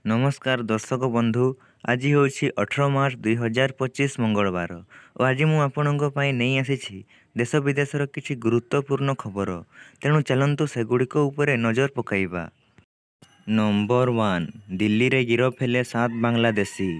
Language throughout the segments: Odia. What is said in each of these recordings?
नमस्कार दर्शक बंधु। आज हूँ 18 मार्च 2025 मंगलवार और आज मु आपणों नहीं आसी देश विदेशर किसी गुरुत्वपूर्ण खबर। तेणु चलतु सेगुड़िक उपरे नजर पकाइबा। नंबर 1, दिल्ली रे गिरफ हेले 7 बांग्लादेशी।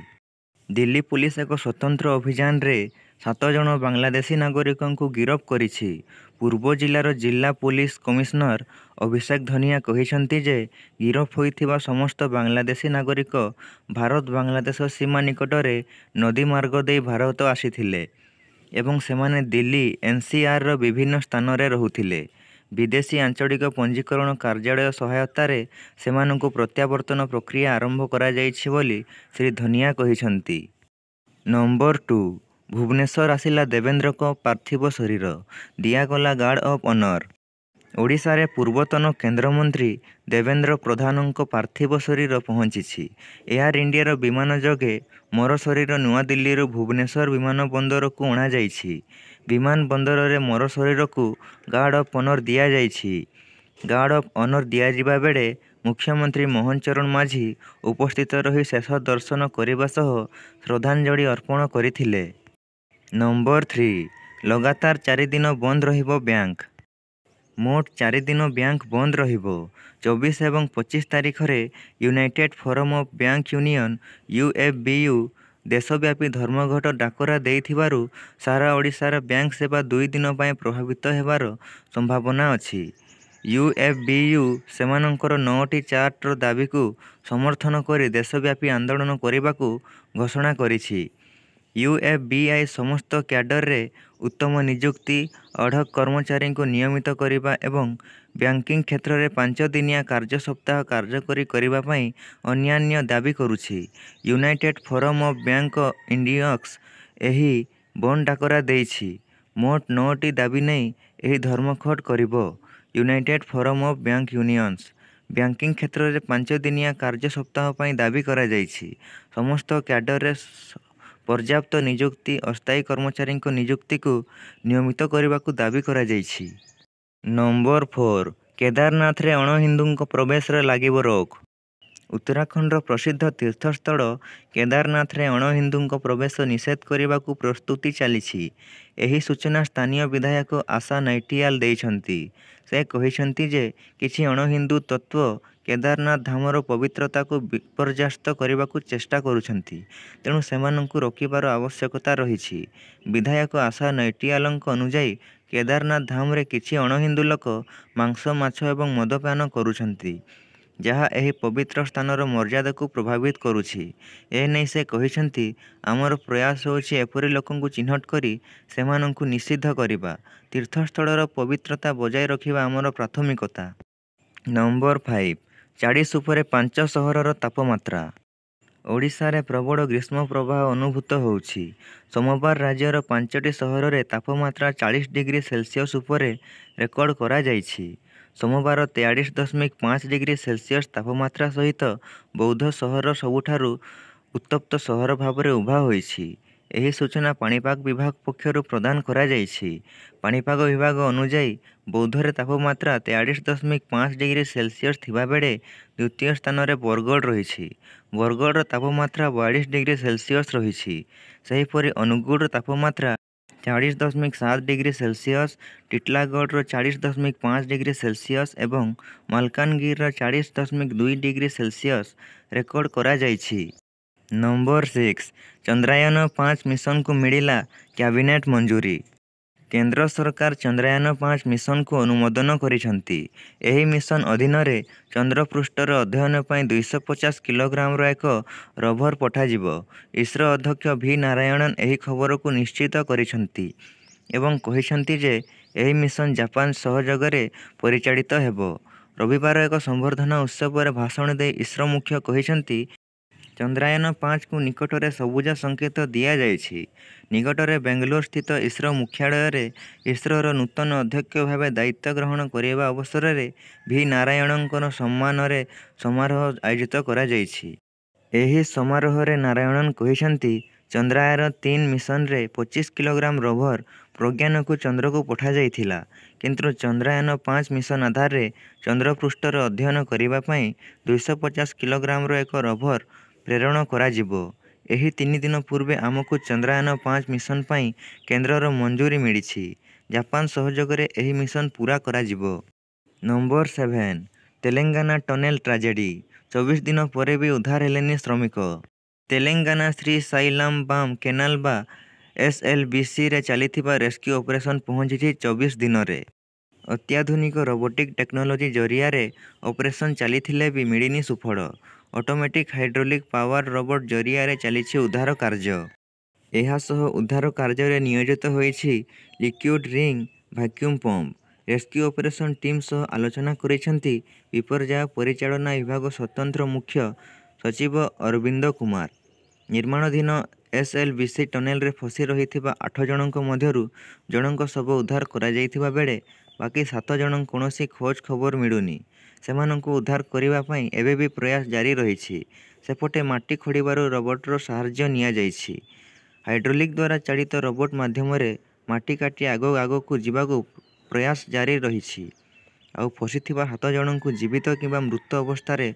दिल्ली पुलिस एक स्वतंत्र अभियान रे 7 जन बांग्लादेशी नागरिकों को गिरफ करिछि। पूर्व जिलार जिला पुलिस कमिश्नर अभिषेक धनिया कहिसंती जे गिरफ होइथिबा समस्त बांग्लादेशी नागरिक भारत बांग्लादेश सीमा निकटरे नदी मार्ग दे भारत आसीथिले एवं सेमाने दिल्ली एनसीआर रो विभिन्न स्थान रे रहुथिले। विदेशी आंचलिक पंजीकरण कार्यालय सहायतार सेमानंकु प्रत्यावर्तन प्रक्रिया आरंभ करा जाइछि बोली श्री धनिया कहिसंती। नंबर 2, भुवनेश्वर आसिला देवेंद्र को पार्थिव शरीर, दियागला गार्ड ऑफ ऑनर। ओडिशा रे पूर्वतन केंद्रमंत्री देवेंद्र प्रधानक पार्थिव शरीर पहुंची। एयर इंडिया विमान जोगे मोर शरीर नुआ दिल्ली भुवनेश्वर विमान बंदर को अणा जाइछि। विमान बंदर रे मोर शरीर को गार्ड ऑफ ऑनर दिया जाइछि। गार्ड ऑफ ऑनर दिया जिबा बेड़े मुख्यमंत्री मोहन चरण माझी उपस्थित रही शेष दर्शन करने सह श्रद्धांजलि अर्पण करथिले। नंबर 3, लगातार 4 दिन बंद रहिबो बैंक। मोट 4 दिन बैंक बंद रहिबो। 24 एवं 25 तारीख रे United forum of bank union UFBU देशव्यापी धर्मघट डाकरा देइथिबारु सारा ओडिशार बैंक सेवा 2 दिन पाए प्रभावित हेबार संभावना अछि। UFBU सेमानंकर 9टी चार्टर दाबी को समर्थन करी देशव्यापी आंदोलन करने घोषणा करिछि। UFBI समस्त क्याडर रे उत्तम नियुक्ति, अढ़क कर्मचारी को नियमित करने एवं बैंकिंग क्षेत्र में 5 दिनिया कार्य सप्ताह कार्यकरी करने पाई अन्यान्य दाबी करुछि। यूनाइटेड फोरम ऑफ बैंक इंडियक्स एही बंद डाकरा देइछि। मोट 9टी दाबी नहीं एही धर्मघट करिबो। United forum of bank unions banking क्षेत्र में 5 दिनिया कार्य सप्ताह पाई दाबी करा जाइछि। समस्त क्याडर रे पर्याप्त नियुक्ति, अस्थायी कर्मचारी नियुक्ति को नियमित करने को दाबी करा जाइछि। नंबर 4, केदारनाथ रे अण हिंदू प्रवेश रे लागिबो रोक। उत्तराखंड प्रसिद्ध तीर्थस्थल केदारनाथ रे अण हिंदू प्रवेश निषेध करने को प्रस्तुति चली। एही सूचना स्थानीय विधायक आशा नाइटियाल देइछंती। से कहिसंती जे किछि अण हिंदू तत्व केदारनाथ धामर पवित्रता को विपर्यस्त करने को चेष्टा करुछंती, तेणु सेमानंकु रोकिबार आवश्यकता रहिछि। विधायक आशा नाइटियालंक अनुजाई केदारनाथ धाम रे किछि अण हिंदू लोक मांस, माछ एवं मदपान करुछंती, जहा एही पवित्र स्थानर मर्यादा को प्रभावित करुछि। ए नै से कहिसंती आमर प्रयास होछि एपरि लोकंकु चिन्हट करी सेमानंकु निषिद्ध करिबा। तीर्थस्थलर पवित्रता बजाय रखिबा आमर प्राथमिकता। नंबर 5, 40 उपरे 5 सहरर तापमात्रा। ओडिशा रे प्रबल ग्रीष्म प्रवाह अनुभूत होउछि। सोमवार राज्यर 5टी सहर रे तापमात्रा 40 डिग्री सेल्सियस उपरे रेकर्ड करा जाइछि। सोमवार 43.5 डिग्री सेल्सियस तापमात्रा सहित बौद्ध सहर सबुठारु उत्तप्त सहर भाव उभा होइछि। एही सूचना पाणीपाग विभाग पक्षरु प्रदान करा जाइछि। पाणीपाग विभाग अनुजाई बौद्धरे तापमात्रा 43.5 डिग्री सेल्सियस थिबा बेड़े द्वितीय स्थान रे बरगढ़ रहिछि। बरगढ़ तापमात्रा 42 डिग्री सेल्सियस रहिछि। सेहीपरि अनुगुड़ तापमात्रा 40.7 degree Celsius, Titlagarh 40.5 degree Celsius एवं मालकानगिरी 40.2 डिग्री सेल्सियस रेकर्ड करा जाइछि। नंबर 6, चंद्रयान 5 मिशन को मिलिला कैबिनेट मंजूरी। केंद्र सरकार चंद्रयान 5 मिशन को अनुमोदन करिसंती। एही मिशन अधीन रे चंद्रपृष्ठर अध्ययन पाई 250 किलोग्राम एक रोभर पठाजिबो। इसरो अध्यक्ष V नारायणन एही खबर को निश्चित करिसंती एवं कहिसंती जे एही मिशन जापान सहयोग रे परिचालित हेबो। रविवार एक संवर्धना उत्सव रे भाषण दे इसरो मुख्य कहिसंती चंद्रयान 5 को निकटरे सबुज संकेत दिया जाइछि। निकटरे बेंगलोर स्थित इसरो मुख्यालय रे इसरोर नूतन अध्यक्ष भाव दायित्व ग्रहण करने अवसर में V नारायणन सम्मान रे समारोह आयोजित करा जाइछि। एही समारोह रे नारायणन कहिसंती चंद्रयान 3 मिशन रे 25 किलोग्राम रोभर ପ୍ରଜ୍ଞାନକୁ ଚନ୍ଦ୍ରକୁ ପଠାଯାଇଥିଲା, କିନ୍ତୁ ଚନ୍ଦ୍ରାୟନ-5 ମିଶନ ଆଧାରରେ ଚନ୍ଦ୍ରପୃଷ୍ଠର ଅଧ୍ୟୟନ କରିବା ପାଇଁ 250 କିଲୋଗ୍ରାମର ଏକ ରୋଭର ପ୍ରେରଣ କରାଯିବ। ଏହି 3 ଦିନ ପୂର୍ବେ ଆମକୁ ଚନ୍ଦ୍ରାୟନ-5 ମିଶନ ପାଇଁ କେନ୍ଦ୍ରର ମଞ୍ଜୁରୀ ମିଳିଛି। ଜାପାନ ସହଯୋଗରେ ଏହି ମିଶନ ପୂରା କରାଯିବ। Number 7 Telangana tunnel tragedy. 24 ଦିନ ପରେ ବି ଉଦ୍ଧାର ହେଲେନି ଶ୍ରମିକ। ତେଲେଙ୍ଗାନା ଶ୍ରୀ ସାଇଲାମ ବାମ କେନାଲ ବା SLBCରେ ଚାଲିଥିବା ରେସ୍କ୍ୟୁ ଅପରେସନ ପହଞ୍ଚିଛି 24 ଦିନରେ। ଅତ୍ୟାଧୁନିକ ରୋବୋଟିକ ଟେକ୍ନୋଲୋଜି ଜରିଆରେ ଅପରେସନ ଚାଲିଥିଲେ ବି ମିଳିନି ସୁଫଳ। ଅଟୋମେଟିକ ହାଇଡ୍ରୋଲିକ ପାୱାର ରୋବୋଟ ଜରିଆରେ ଚାଲିଛି ଉଦ୍ଧାର କାର୍ଯ୍ୟ। ଏହା ସହ ଉଦ୍ଧାର କାର୍ଯ୍ୟରେ ନିୟୋଜିତ ହୋଇଛି liquid ring vacuum pump. Rescue operation team ସହ ଆଲୋଚନା କରିଛନ୍ତି ବିପର୍ଯ୍ୟୟ ପରିଚାଳନା ବିଭାଗ ସ୍ୱତନ୍ତ୍ର ମୁଖ୍ୟ ସଚିବ ଅରବିନ୍ଦ କୁମାର। ନିର୍ମାଣାଧୀନ SLBC ଟନେଲରେ ଫସି ରହିଥିବା 8 ଜଣଙ୍କ ମଧ୍ୟରୁ ଜଣଙ୍କ ଶବ ଉଦ୍ଧାର କରାଯାଇଥିବା ବେଳେ ବାକି 7 ଜଣଙ୍କ କୌଣସି ଖୋଜ ଖବର ମିଳୁନି। ସେମାନଙ୍କୁ ଉଦ୍ଧାର କରିବା ପାଇଁ ଏବେ ବି ପ୍ରୟାସ ଜାରି ରହିଛି। ସେପଟେ ମାଟି ଖୋଳିବାରୁ ରୋବଟର ସାହାଯ୍ୟ ନିଆଯାଇଛି। ହାଇଡ୍ରୋଲିକ ଦ୍ୱାରା ଚାଳିତ ରୋବଟ ମାଧ୍ୟମରେ ମାଟି କାଟି ଆଗକୁ ଯିବାକୁ ପ୍ରୟାସ ଜାରି ରହିଛି। ଆଉ ଫସିଥିବା 7 ଜଣଙ୍କୁ ଜୀବିତ କିମ୍ବା ମୃତ ଅବସ୍ଥାରେ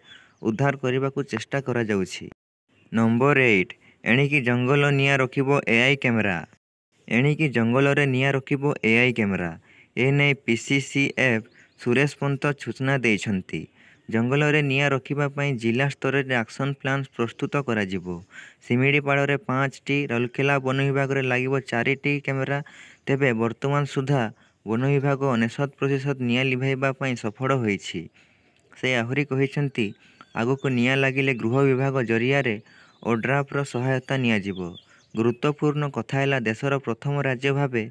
ଉଦ୍ଧାର କରିବାକୁ ଚେଷ୍ଟା କରାଯାଉଛି। ନମ୍ବର 8 ଏଣିକି ଜଙ୍ଗଲ ନିଆଁ ରଖିବ AI କ୍ୟାମେରା। ଏଣିକି ଜଙ୍ଗଲରେ ନିଆଁ ରଖିବ AI କ୍ୟାମେରା। ଏନେଇ PCCF ସୁରେଶ ପନ୍ତ ସୂଚନା ଦେଇଛନ୍ତି। ଜଙ୍ଗଲରେ ନିଆଁ ରଖିବା ପାଇଁ ଜିଲ୍ଲା ସ୍ତରରେ ଆକ୍ସନ ପ୍ଲାନ ପ୍ରସ୍ତୁତ କରାଯିବ। ଶିମିଳିପାଳରେ 5ଟି, ରାଉରକେଲା ବନ ବିଭାଗରେ ଲାଗିବ 4ଟି କ୍ୟାମେରା। ତେବେ ବର୍ତ୍ତମାନ ସୁଦ୍ଧା ବନ ବିଭାଗ 99% ନିଆଁ ଲିଭାଇବା ପାଇଁ ସଫଳ ହୋଇଛି। ସେ ଆହୁରି କହିଛନ୍ତି, ଆଗକୁ ନିଆଁ ଲାଗିଲେ ଗୃହ ବିଭାଗ ଜରିଆରେ ଓଡ୍ରାଫର ସହାୟତା ନିଆଯିବ। ଗୁରୁତ୍ୱପୂର୍ଣ୍ଣ କଥା ହେଲା, ଦେଶର ପ୍ରଥମ ରାଜ୍ୟ ଭାବେ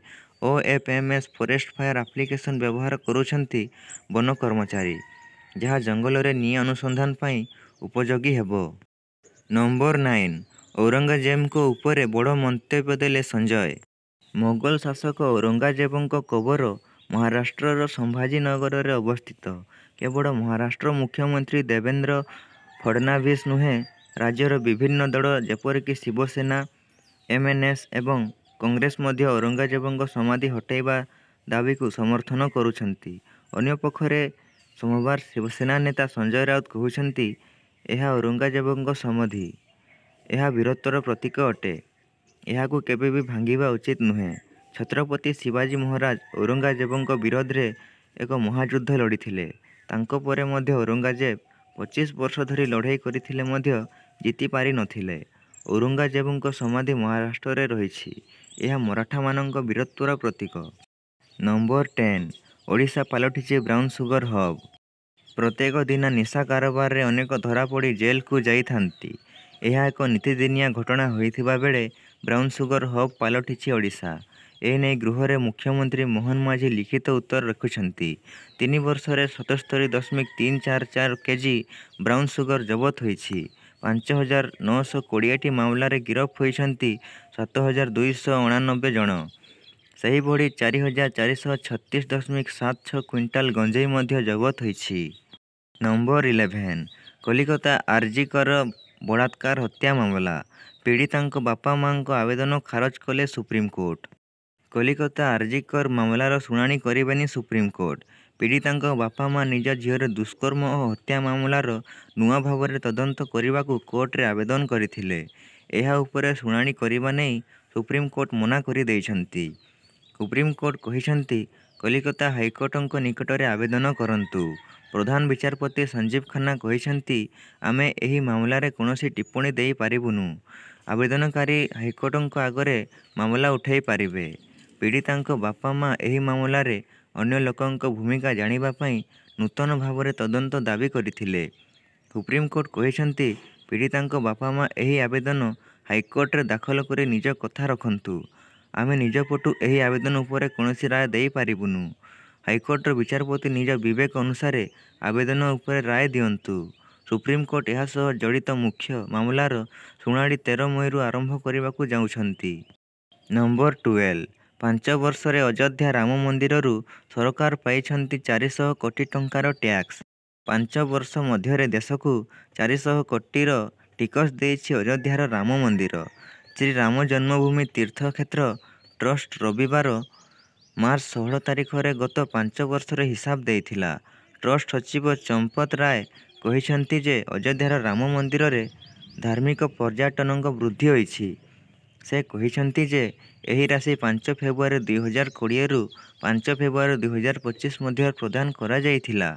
OFMS ଫରେଷ୍ଟ ଫାୟାର ଆପ୍ଲିକେସନ ବ୍ୟବହାର କରୁଛନ୍ତି ବନ କର୍ମଚାରୀ, ଯାହା ଜଙ୍ଗଲରେ ନିଆଁ ଅନୁସନ୍ଧାନ ପାଇଁ ଉପଯୋଗୀ ହେବ। ନମ୍ବର 9 ଔରଙ୍ଗଜେବଙ୍କ ଉପରେ ବଡ଼ ମନ୍ତବ୍ୟ ଦେଲେ ସଞ୍ଜୟ। ମୋଗଲ ଶାସକ ଔରଙ୍ଗଜେବଙ୍କ କବର ମହାରାଷ୍ଟ୍ରର ସମ୍ଭାଜୀନଗରରେ ଅବସ୍ଥିତ। କେବଳ ମହାରାଷ୍ଟ୍ର ମୁଖ୍ୟମନ୍ତ୍ରୀ ଦେବେନ୍ଦ୍ର ଫଡନାଭିସ ନୁହେଁ, ରାଜ୍ୟର ବିଭିନ୍ନ ଦଳ ଯେପରିକି ଶିବସେନା, MNS ଏବଂ କଂଗ୍ରେସ ମଧ୍ୟ ଔରଙ୍ଗଜେବଙ୍କ ସମାଧି ହଟାଇବା ଦାବିକୁ ସମର୍ଥନ କରୁଛନ୍ତି। ଅନ୍ୟପକ୍ଷରେ ସୋମବାର ଶିବସେନା ନେତା ସଞ୍ଜୟ ରାଉତ କହିଛନ୍ତି, ଏହା ଔରଙ୍ଗଜେବଙ୍କ ସମାଧି। ଏହା ବୀରତ୍ୱର ପ୍ରତୀକ ଅଟେ। ଏହାକୁ କେବେ ବି ଭାଙ୍ଗିବା ଉଚିତ ନୁହେଁ। ଛତ୍ରପତି ଶିବାଜୀ ମହାରାଜ ଔରଙ୍ଗଜେବଙ୍କ ବିରୋଧରେ ଏକ ମହାଯୁଦ୍ଧ ଲଢ଼ିଥିଲେ। ତାଙ୍କ ପରେ ମଧ୍ୟ ଔରଙ୍ଗଜେବ 25 ବର୍ଷ ଧରି ଲଢ଼େଇ କରିଥିଲେ ମଧ୍ୟ ଜିତି ପାରିନଥିଲେ। ଔରଙ୍ଗଜେବଙ୍କ ସମାଧି ମହାରାଷ୍ଟ୍ରରେ ରହିଛି। ଏହା ମରାଠାମାନଙ୍କ ବୀରତ୍ୱର ପ୍ରତୀକ। ନମ୍ବର 10 ଓଡ଼ିଶା ପାଲଟିଛି ବ୍ରାଉନ ସୁଗର ହବ୍। ପ୍ରତ୍ୟେକ ଦିନ ନିଶା କାରବାରରେ ଅନେକ ଧରାପଡ଼ି ଜେଲକୁ ଯାଇଥାନ୍ତି। ଏହା ଏକ ନିତିଦିନିଆ ଘଟଣା ହୋଇଥିବା ବେଳେ ବ୍ରାଉନ ସୁଗର ହବ୍ ପାଲଟିଛି ଓଡ଼ିଶା। ଏନେଇ ଗୃହରେ ମୁଖ୍ୟମନ୍ତ୍ରୀ ମୋହନ ମାଝୀ ଲିଖିତ ଉତ୍ତର ରଖିଛନ୍ତି। 3 ବର୍ଷରେ 77.344 କେଜି ବ୍ରାଉନ ସୁଗର ଜବତ ହୋଇଛି। 5,920ଟି ମାମଲାରେ ଗିରଫ ହୋଇଛନ୍ତି 7,289 ଜଣ। ସେହିଭଳି 4,436.76 କ୍ୱିଣ୍ଟାଲ ଗଞ୍ଜେଇ ମଧ୍ୟ ଜବତ ହୋଇଛି। ନମ୍ବର 11 କଲିକତା ଆର୍ଜିକର ବଳାତ୍କାର ହତ୍ୟା ମାମଲା। ପୀଡ଼ିତାଙ୍କ ବାପା ମାଙ୍କ ଆବେଦନ ଖାରଜ କଲେ ସୁପ୍ରିମକୋର୍ଟ। କଲିକତା ଆର୍ଜିକର ମାମଲାର ଶୁଣାଣି କରିବେନି ସୁପ୍ରିମକୋର୍ଟ। ପୀଡ଼ିତାଙ୍କ ବାପା ମା ନିଜ ଝିଅର ଦୁଷ୍କର୍ମ ଓ ହତ୍ୟା ମାମଲାର ନୂଆ ଭାବରେ ତଦନ୍ତ କରିବାକୁ କୋର୍ଟରେ ଆବେଦନ କରିଥିଲେ। ଏହା ଉପରେ ଶୁଣାଣି କରିବା ନେଇ ସୁପ୍ରିମକୋର୍ଟ ମନା କରିଦେଇଛନ୍ତି। ସୁପ୍ରିମକୋର୍ଟ କହିଛନ୍ତି, କଲିକତା ହାଇକୋର୍ଟଙ୍କ ନିକଟରେ ଆବେଦନ କରନ୍ତୁ। ପ୍ରଧାନ ବିଚାରପତି ସଞ୍ଜୀବ ଖାନ୍ନା କହିଛନ୍ତି, ଆମେ ଏହି ମାମଲାରେ କୌଣସି ଟିପ୍ପଣୀ ଦେଇପାରିବୁନୁ। ଆବେଦନକାରୀ ହାଇକୋର୍ଟଙ୍କ ଆଗରେ ମାମଲା ଉଠାଇ ପାରିବେ। ପୀଡ଼ିତାଙ୍କ ବାପା ମା ଏହି ମାମଲାରେ ଅନ୍ୟ ଲୋକଙ୍କ ଭୂମିକା ଜାଣିବା ପାଇଁ ନୂତନ ଭାବରେ ତଦନ୍ତ ଦାବି କରିଥିଲେ। ସୁପ୍ରିମକୋର୍ଟ କହିଛନ୍ତି, ପୀଡ଼ିତାଙ୍କ ବାପା ମା ଏହି ଆବେଦନ ହାଇକୋର୍ଟରେ ଦାଖଲ କରି ନିଜ କଥା ରଖନ୍ତୁ। ଆମେ ନିଜ ପଟୁ ଏହି ଆବେଦନ ଉପରେ କୌଣସି ରାୟ ଦେଇପାରିବୁନୁ। ହାଇକୋର୍ଟର ବିଚାରପତି ନିଜ ବିବେକ ଅନୁସାରେ ଆବେଦନ ଉପରେ ରାୟ ଦିଅନ୍ତୁ। ସୁପ୍ରିମକୋର୍ଟ ଏହା ସହ ଜଡ଼ିତ ମୁଖ୍ୟ ମାମଲାର ଶୁଣାଣି 13 ମଇରୁ ଆରମ୍ଭ କରିବାକୁ ଯାଉଛନ୍ତି। ନମ୍ବର 12 5 ବର୍ଷରେ ଅଯୋଧ୍ୟା ରାମ ମନ୍ଦିରରୁ ସରକାର ପାଇଛନ୍ତି 400 କୋଟି ଟଙ୍କାର ଟ୍ୟାକ୍ସ। 5 ବର୍ଷ ମଧ୍ୟରେ ଦେଶକୁ 400 କୋଟିର ଟିକସ ଦେଇଛି ଅଯୋଧ୍ୟାର ରାମ ମନ୍ଦିର। ଶ୍ରୀରାମ ଜନ୍ମଭୂମି ତୀର୍ଥ କ୍ଷେତ୍ର ଟ୍ରଷ୍ଟ ରବିବାର ମାର୍ଚ୍ଚ 16 ତାରିଖରେ ଗତ 5 ବର୍ଷର ହିସାବ ଦେଇଥିଲା। ଟ୍ରଷ୍ଟ ସଚିବ ଚମ୍ପତ ରାୟ କହିଛନ୍ତି ଯେ ଅଯୋଧ୍ୟାର ରାମ ମନ୍ଦିରରେ ଧାର୍ମିକ ପର୍ଯ୍ୟଟନଙ୍କ ବୃଦ୍ଧି ହୋଇଛି। ସେ କହିଛନ୍ତି ଯେ ଏହି ରାଶି 5 ଫେବୃଆରୀ 2020ରୁ 5 ଫେବୃଆରୀ 2025 ମଧ୍ୟରେ ପ୍ରଦାନ କରାଯାଇଥିଲା।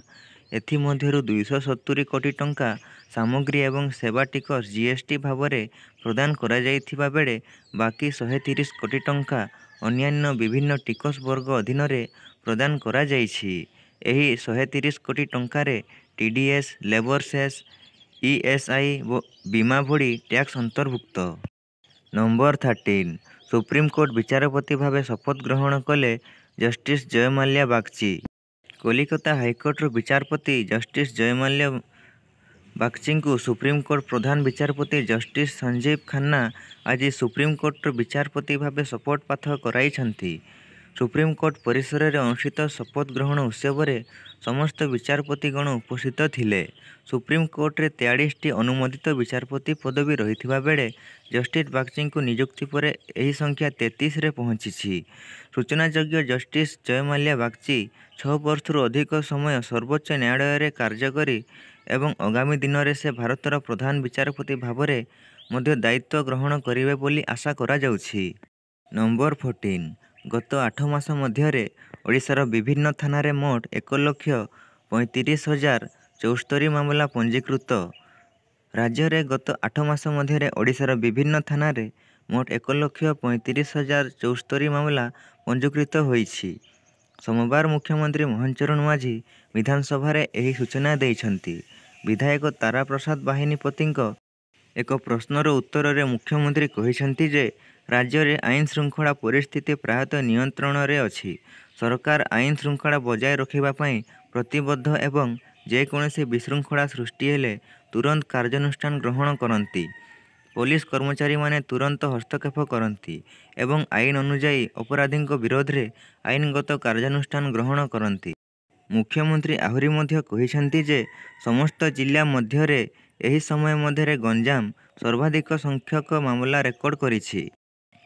ଏଥିମଧ୍ୟରୁ 270 କୋଟି ଟଙ୍କା ସାମଗ୍ରୀ ଏବଂ ସେବା ଟିକସ GST ଭାବରେ ପ୍ରଦାନ କରାଯାଇଥିବା ବେଳେ ବାକି 130 କୋଟି ଟଙ୍କା ଅନ୍ୟାନ୍ୟ ବିଭିନ୍ନ ଟିକସ ବର୍ଗ ଅଧୀନରେ ପ୍ରଦାନ କରାଯାଇଛି। ଏହି 130 କୋଟି ଟଙ୍କାରେ TDS, ଲେବର ସେସ୍, ESI ଓ ବୀମା ଭଳି ଟ୍ୟାକ୍ସ ଅନ୍ତର୍ଭୁକ୍ତ। ନମ୍ବର 13 ସୁପ୍ରିମକୋର୍ଟ ବିଚାରପତି ଭାବେ ଶପଥ ଗ୍ରହଣ କଲେ ଜଷ୍ଟିସ୍ ଜୟମାଲ୍ୟା ବାଗଚି। କଲିକତା ହାଇକୋର୍ଟର ବିଚାରପତି ଜଷ୍ଟିସ୍ ଜୟମାଲ୍ୟା ବାଗଚିଙ୍କୁ ସୁପ୍ରିମକୋର୍ଟ ପ୍ରଧାନ ବିଚାରପତି ଜଷ୍ଟିସ୍ ସଞ୍ଜୀବ ଖାନ୍ନା ଆଜି ସୁପ୍ରିମକୋର୍ଟର ବିଚାରପତି ଭାବେ ଶପଥ ପାଠ କରାଇଛନ୍ତି। ସୁପ୍ରିମକୋର୍ଟ ପରିସରରେ ଅନୁଷ୍ଠିତ ଶପଥ ଗ୍ରହଣ ଉତ୍ସବରେ ସମସ୍ତ ବିଚାରପତିଗଣ ଉପସ୍ଥିତ ଥିଲେ। ସୁପ୍ରିମକୋର୍ଟରେ 43ଟି ଅନୁମୋଦିତ ବିଚାରପତି ପଦବୀ ରହିଥିବା ବେଳେ ଜଷ୍ଟିସ୍ ବାଗଚିଙ୍କ ନିଯୁକ୍ତି ପରେ ଏହି ସଂଖ୍ୟା 33ରେ ପହଞ୍ଚିଛି। ସୂଚନାଯୋଗ୍ୟ ଜଷ୍ଟିସ୍ ଜୟମାଲ୍ୟା ବାଗଚି 6 ବର୍ଷରୁ ଅଧିକ ସମୟ ସର୍ବୋଚ୍ଚ ନ୍ୟାୟାଳୟରେ କାର୍ଯ୍ୟ କରି ଏବଂ ଆଗାମୀ ଦିନରେ ସେ ଭାରତର ପ୍ରଧାନ ବିଚାରପତି ଭାବରେ ମଧ୍ୟ ଦାୟିତ୍ୱ ଗ୍ରହଣ କରିବେ ବୋଲି ଆଶା କରାଯାଉଛି। ନମ୍ବର 14 ଗତ 8 ମାସ ମଧ୍ୟରେ ଓଡ଼ିଶାର ବିଭିନ୍ନ ଥାନାରେ ମୋଟ 1,35,074 ମାମଲା ପଞ୍ଜୀକୃତ। ରାଜ୍ୟରେ ଗତ 8 ମାସ ମଧ୍ୟରେ ଓଡ଼ିଶାର ବିଭିନ୍ନ ଥାନାରେ ମୋଟ 1,35,074 ମାମଲା ପଞ୍ଜୀକୃତ ହୋଇଛି। ସୋମବାର ମୁଖ୍ୟମନ୍ତ୍ରୀ ମୋହନ ଚରଣ ମାଝୀ ବିଧାନସଭାରେ ଏହି ସୂଚନା ଦେଇଛନ୍ତି। ବିଧାୟକ ତାରା ପ୍ରସାଦ ବାହିନୀପତିଙ୍କ ଏକ ପ୍ରଶ୍ନର ଉତ୍ତରରେ ମୁଖ୍ୟମନ୍ତ୍ରୀ କହିଛନ୍ତି ଯେ ରାଜ୍ୟରେ ଆଇନ ଶୃଙ୍ଖଳା ପରିସ୍ଥିତି ପ୍ରାୟତଃ ନିୟନ୍ତ୍ରଣରେ ଅଛି। ସରକାର ଆଇନ ଶୃଙ୍ଖଳା ବଜାୟ ରଖିବା ପାଇଁ ପ୍ରତିବଦ୍ଧ ଏବଂ ଯେକୌଣସି ବିଶୃଙ୍ଖଳା ସୃଷ୍ଟି ହେଲେ ତୁରନ୍ତ କାର୍ଯ୍ୟାନୁଷ୍ଠାନ ଗ୍ରହଣ କରନ୍ତି। ପୋଲିସ କର୍ମଚାରୀମାନେ ତୁରନ୍ତ ହସ୍ତକ୍ଷେପ କରନ୍ତି ଏବଂ ଆଇନ ଅନୁଯାୟୀ ଅପରାଧୀଙ୍କ ବିରୋଧରେ ଆଇନଗତ କାର୍ଯ୍ୟାନୁଷ୍ଠାନ ଗ୍ରହଣ କରନ୍ତି। ମୁଖ୍ୟମନ୍ତ୍ରୀ ଆହୁରି ମଧ୍ୟ କହିଛନ୍ତି ଯେ ସମସ୍ତ ଜିଲ୍ଲା ମଧ୍ୟରେ ଏହି ସମୟ ମଧ୍ୟରେ ଗଞ୍ଜାମ ସର୍ବାଧିକ ସଂଖ୍ୟକ ମାମଲା ରେକର୍ଡ କରିଛି।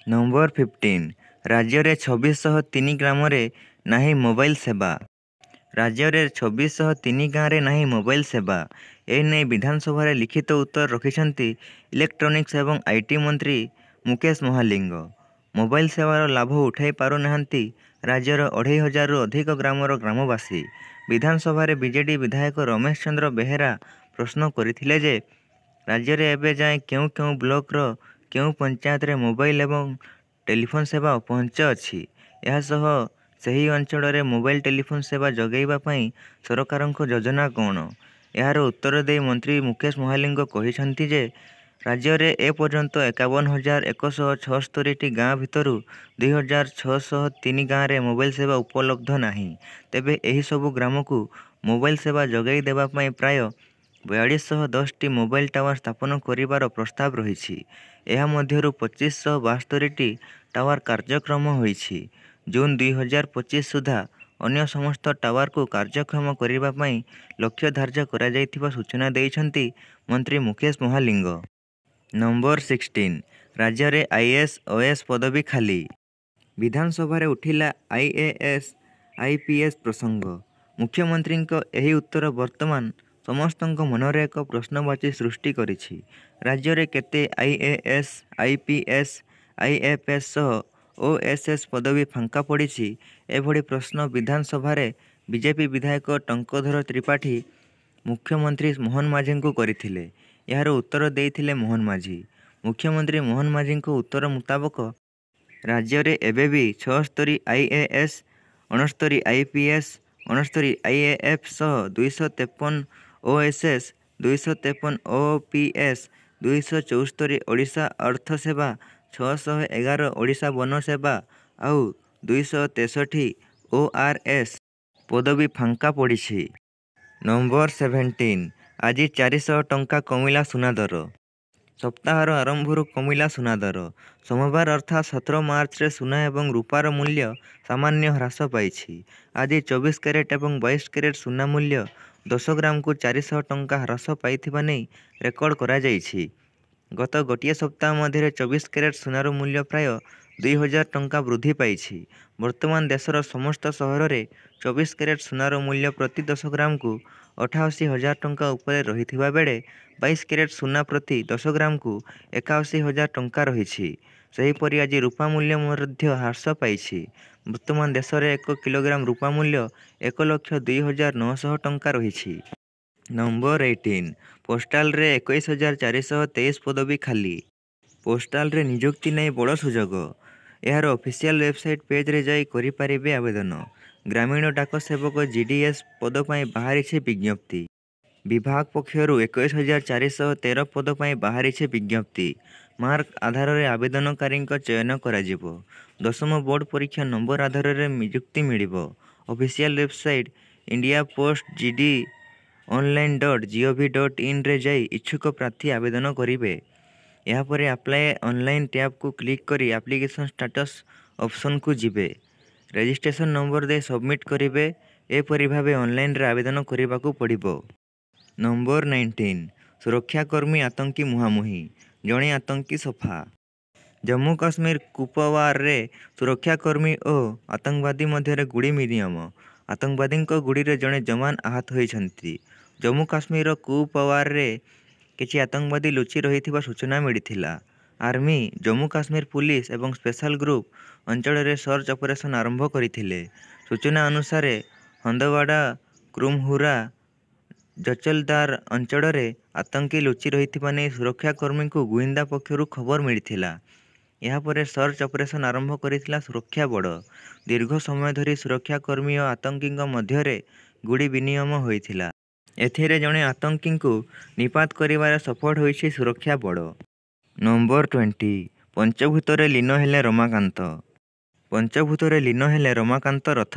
ନମ୍ବର 15 ରାଜ୍ୟରେ 2603 ଗ୍ରାମରେ ନାହିଁ ମୋବାଇଲ ସେବା। ରାଜ୍ୟରେ 2603 ଗାଁରେ ନାହିଁ ମୋବାଇଲ ସେବା। ଏନେଇ ବିଧାନସଭାରେ ଲିଖିତ ଉତ୍ତର ରଖିଛନ୍ତି ଇଲେକ୍ଟ୍ରୋନିକ୍ସ ଏବଂ IT ମନ୍ତ୍ରୀ ମୁକେଶ ମହାଲିଙ୍ଗ। ମୋବାଇଲ ସେବାର ଲାଭ ଉଠାଇ ପାରୁନାହାନ୍ତି ରାଜ୍ୟର 2500ରୁ ଅଧିକ ଗ୍ରାମର ଗ୍ରାମବାସୀ। ବିଧାନସଭାରେ ବିଜେଡି ବିଧାୟକ ରମେଶ ଚନ୍ଦ୍ର ବେହେରା ପ୍ରଶ୍ନ କରିଥିଲେ ଯେ ରାଜ୍ୟରେ ଏବେ ଯାଏଁ କେଉଁ କେଉଁ ବ୍ଲକର କେଉଁ ପଞ୍ଚାୟତରେ ମୋବାଇଲ ଏବଂ ଟେଲିଫୋନ ସେବା ପହଞ୍ଚ ଅଛି। ଏହାସହ ସେହି ଅଞ୍ଚଳରେ ମୋବାଇଲ ଟେଲିଫୋନ ସେବା ଯୋଗାଇବା ପାଇଁ ସରକାରଙ୍କ ଯୋଜନା କ'ଣ? ଏହାର ଉତ୍ତର ଦେଇ ମନ୍ତ୍ରୀ ମୁକେଶ ମହାଲିଙ୍ଗ କହିଛନ୍ତି ଯେ ରାଜ୍ୟରେ ଏପର୍ଯ୍ୟନ୍ତ 51,176ଟି ଗାଁ ଭିତରୁ 2,603 ଗାଁରେ ମୋବାଇଲ ସେବା ଉପଲବ୍ଧ ନାହିଁ। ତେବେ ଏହିସବୁ ଗ୍ରାମକୁ ମୋବାଇଲ ସେବା ଯୋଗାଇ ଦେବା ପାଇଁ ପ୍ରାୟ 4210ଟି ମୋବାଇଲ ଟାୱାର ସ୍ଥାପନ କରିବାର ପ୍ରସ୍ତାବ ରହିଛି। ଏହା ମଧ୍ୟରୁ 2572ଟି ଟାୱାର କାର୍ଯ୍ୟକ୍ଷମ ହୋଇଛି। ଜୁନ 2025 ସୁଦ୍ଧା ଅନ୍ୟ ସମସ୍ତ ଟାୱାରକୁ କାର୍ଯ୍ୟକ୍ଷମ କରିବା ପାଇଁ ଲକ୍ଷ୍ୟ ଧାର୍ଯ୍ୟ କରାଯାଇଥିବା ସୂଚନା ଦେଇଛନ୍ତି ମନ୍ତ୍ରୀ ମୁକେଶ ମହାଲିଙ୍ଗ। ନମ୍ବର 16 ରାଜ୍ୟରେ IAS, OAS ପଦବୀ ଖାଲି। ବିଧାନସଭାରେ ଉଠିଲା IAS, IPS ପ୍ରସଙ୍ଗ। ମୁଖ୍ୟମନ୍ତ୍ରୀଙ୍କ ଏହି ଉତ୍ତର ବର୍ତ୍ତମାନ ସମସ୍ତଙ୍କ ମନରେ ଏକ ପ୍ରଶ୍ନବାଚୀ ସୃଷ୍ଟି କରିଛି। ରାଜ୍ୟରେ କେତେ IAS, IPS, IFS ସହ OSS ପଦବୀ ଫାଙ୍କା ପଡ଼ିଛି? ଏଭଳି ପ୍ରଶ୍ନ ବିଧାନସଭାରେ ବିଜେପି ବିଧାୟକ ଟଙ୍କଧର ତ୍ରିପାଠୀ ମୁଖ୍ୟମନ୍ତ୍ରୀ ମୋହନ ମାଝୀଙ୍କୁ କରିଥିଲେ। ଏହାର ଉତ୍ତର ଦେଇଥିଲେ ମୋହନ ମାଝୀ। ମୁଖ୍ୟମନ୍ତ୍ରୀ ମୋହନ ମାଝୀଙ୍କ ଉତ୍ତର ମୁତାବକ ରାଜ୍ୟରେ ଏବେବି 76 IAS, 69 IPS, 69 IAF ସହ 253 OSS, 253 OPS, 274 ଓଡ଼ିଶା ଅର୍ଥ ସେବା, 611 ଓଡ଼ିଶା ବନ ସେବା ଆଉ 263 ORS ପଦବୀ ଫାଙ୍କା ପଡ଼ିଛି। ନମ୍ବର 17 ଆଜି 400 ଟଙ୍କା କମିଲା ସୁନା ଦର। ସପ୍ତାହର ଆରମ୍ଭରୁ କମିଲା ସୁନା ଦର। ସୋମବାର ଅର୍ଥାତ୍ 17 ମାର୍ଚ୍ଚରେ ସୁନା ଏବଂ ରୂପାର ମୂଲ୍ୟ ସାମାନ୍ୟ ହ୍ରାସ ପାଇଛି। ଆଜି 24 କ୍ୟାରେଟ୍ ଏବଂ 22 କ୍ୟାରେଟ୍ ସୁନା ମୂଲ୍ୟ 10 ଗ୍ରାମକୁ 400 ଟଙ୍କା ହ୍ରାସ ପାଇଥିବା ନେଇ ରେକର୍ଡ କରାଯାଇଛି। ଗତ ଗୋଟିଏ ସପ୍ତାହ ମଧ୍ୟରେ 24 କ୍ୟାରେଟ୍ ସୁନାର ମୂଲ୍ୟ ପ୍ରାୟ 2000 ଟଙ୍କା ବୃଦ୍ଧି ପାଇଛି। ବର୍ତ୍ତମାନ ଦେଶର ସମସ୍ତ ସହରରେ 24 କ୍ୟାରେଟ୍ ସୁନାର ମୂଲ୍ୟ ପ୍ରତି 10 ଗ୍ରାମକୁ 88,000 ଟଙ୍କା ଉପରେ ରହିଥିବା ବେଳେ 22 କ୍ୟାରେଟ୍ ସୁନା ପ୍ରତି 10 ଗ୍ରାମକୁ 81,000 ଟଙ୍କା ରହିଛି। ସେହିପରି ଆଜି ରୂପା ମୂଲ୍ୟ ମଧ୍ୟ ହ୍ରାସ ପାଇଛି। ବର୍ତ୍ତମାନ ଦେଶରେ 1 କିଲୋଗ୍ରାମ ରୂପା ମୂଲ୍ୟ 1,02,900 ଟଙ୍କା ରହିଛି। ନମ୍ବର 18 ପୋଷ୍ଟାଲରେ 21,423 ପଦବୀ ଖାଲି। ପୋଷ୍ଟାଲରେ ନିଯୁକ୍ତି ନେଇ ବଡ଼ ସୁଯୋଗ। ଏହାର ଅଫିସିଆଲ ୱେବସାଇଟ୍ ପେଜରେ ଯାଇ କରିପାରିବେ ଆବେଦନ। ଗ୍ରାମୀଣ ଡାକ ସେବକ GDS ପଦ ପାଇଁ ବାହାରିଛି ବିଜ୍ଞପ୍ତି। ବିଭାଗ ପକ୍ଷରୁ 21,413 ପଦ ପାଇଁ ବାହାରିଛି ବିଜ୍ଞପ୍ତି। ମାର୍କ ଆଧାରରେ ଆବେଦନକାରୀଙ୍କ ଚୟନ କରାଯିବ। ଦଶମ ବୋର୍ଡ ପରୀକ୍ଷା ନମ୍ବର ଆଧାରରେ ନିଯୁକ୍ତି ମିଳିବ। ଅଫିସିଆଲ ୱେବସାଇଟ୍ indiapost.gd.online.gov.in ରେ ଯାଇ ଇଚ୍ଛୁକ ପ୍ରାର୍ଥୀ ଆବେଦନ କରିବେ। ଏହାପରେ ଆପ୍ଲାଏ ଅନଲାଇନ୍ ଟ୍ୟାବକୁ କ୍ଲିକ୍ କରି ଆପ୍ଲିକେସନ୍ ଷ୍ଟାଟସ୍ ଅପସନକୁ ଯିବେ। ରେଜିଷ୍ଟ୍ରେସନ ନମ୍ବର ଦେଇ ସବମିଟ୍ କରିବେ। ଏପରି ଭାବେ ଅନଲାଇନରେ ଆବେଦନ କରିବାକୁ ପଡ଼ିବ। ନମ୍ବର 19 ସୁରକ୍ଷାକର୍ମୀ ଆତଙ୍କୀ ମୁହାଁମୁହିଁ। ଜଣେ ଆତଙ୍କୀ ସଫା। ଜମ୍ମୁ କାଶ୍ମୀର କୁପୱାରରେ ସୁରକ୍ଷାକର୍ମୀ ଓ ଆତଙ୍କବାଦୀ ମଧ୍ୟରେ ଗୁଳି ବିନିମୟ। ଆତଙ୍କବାଦୀଙ୍କ ଗୁଳିରେ ଜଣେ ଯବାନ ଆହତ ହୋଇଛନ୍ତି। ଜମ୍ମୁ କାଶ୍ମୀରର କୁପୱାରରେ କିଛି ଆତଙ୍କବାଦୀ ଲୁଚି ରହିଥିବା ସୂଚନା ମିଳିଥିଲା। ଆର୍ମି, ଜମ୍ମୁ କାଶ୍ମୀର ପୁଲିସ ଏବଂ ସ୍ପେଶାଲ ଗ୍ରୁପ ଅଞ୍ଚଳରେ ସର୍ଚ୍ଚ ଅପରେସନ ଆରମ୍ଭ କରିଥିଲେ। ସୂଚନା ଅନୁସାରେ ହନ୍ଦୱାଡ଼ା, କ୍ରୁମହୁରା, ଜଚଲଦାର ଅଞ୍ଚଳରେ ଆତଙ୍କୀ ଲୁଚି ରହିଥିବା ନେଇ ସୁରକ୍ଷାକର୍ମୀଙ୍କୁ ଗୁଇନ୍ଦା ପକ୍ଷରୁ ଖବର ମିଳିଥିଲା। ଏହାପରେ ସର୍ଚ୍ଚ ଅପରେସନ ଆରମ୍ଭ କରିଥିଲା ସୁରକ୍ଷା ବଡ଼। ଦୀର୍ଘ ସମୟ ଧରି ସୁରକ୍ଷାକର୍ମୀ ଓ ଆତଙ୍କୀଙ୍କ ମଧ୍ୟରେ ଗୁଳି ବିନିମୟ ହୋଇଥିଲା। ଏଥିରେ ଜଣେ ଆତଙ୍କୀଙ୍କୁ ନିପାତ କରିବାରେ ସଫଳ ହୋଇଛି ସୁରକ୍ଷା ବଡ଼। ନମ୍ବର 20 ପଞ୍ଚଭୂତରେ ଲୀନ ହେଲେ ରମାକାନ୍ତ। ପଞ୍ଚଭୂତରେ ଲୀନ ହେଲେ ରମାକାନ୍ତ ରଥ।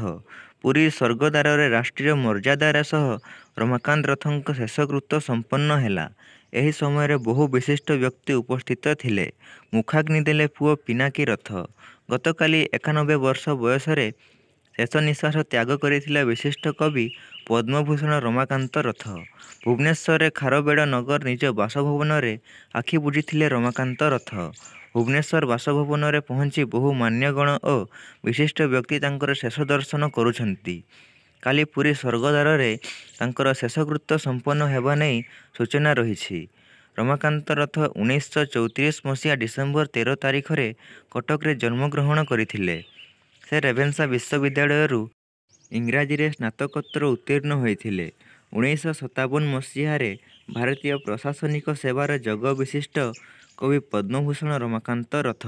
ପୁରୀ ସ୍ୱର୍ଗଦ୍ୱାରରେ ରାଷ୍ଟ୍ରୀୟ ମର୍ଯ୍ୟାଦାର ସହ ରମାକାନ୍ତ ରଥଙ୍କ ଶେଷକୃତ୍ୟ ସମ୍ପନ୍ନ ହେଲା। ଏହି ସମୟରେ ବହୁ ବିଶିଷ୍ଟ ବ୍ୟକ୍ତି ଉପସ୍ଥିତ ଥିଲେ। ମୁଖାଗ୍ନି ଦେଲେ ପୁଅ ପିନାକୀ ରଥ। ଗତକାଲି 91 ବର୍ଷ ବୟସରେ ଶେଷ ନିଶ୍ୱାସ ତ୍ୟାଗ କରିଥିଲେ ବିଶିଷ୍ଟ କବି ପଦ୍ମଭୂଷଣ ରମାକାନ୍ତ ରଥ। ଭୁବନେଶ୍ୱରରେ ଖାରବେଳ ନଗର ନିଜ ବାସଭବନରେ ଆଖି ବୁଜିଥିଲେ ରମାକାନ୍ତ ରଥ। ଭୁବନେଶ୍ୱର ବାସଭବନରେ ପହଞ୍ଚି ବହୁ ମାନ୍ୟଗଣ ଓ ବିଶିଷ୍ଟ ବ୍ୟକ୍ତି ତାଙ୍କର ଶେଷ ଦର୍ଶନ କରୁଛନ୍ତି। କାଲି ପୁରୀ ସ୍ୱର୍ଗଦ୍ୱାରରେ ତାଙ୍କର ଶେଷକୃତ୍ୟ ସମ୍ପନ୍ନ ହେବା ନେଇ ସୂଚନା ରହିଛି। ରମାକାନ୍ତ ରଥ 1934 ମସିହା ଡିସେମ୍ବର 13 ତାରିଖରେ କଟକରେ ଜନ୍ମଗ୍ରହଣ କରିଥିଲେ। ସେ ରେଭେନ୍ସା ବିଶ୍ୱବିଦ୍ୟାଳୟରୁ ଇଂରାଜୀରେ ସ୍ନାତକୋତ୍ତର ଉତ୍ତୀର୍ଣ୍ଣ ହୋଇଥିଲେ। 1957 ମସିହାରେ ଭାରତୀୟ ପ୍ରଶାସନିକ ସେବାର ଯୋଗ ବିଶିଷ୍ଟ କବି ପଦ୍ମଭୂଷଣ ରମାକାନ୍ତ ରଥ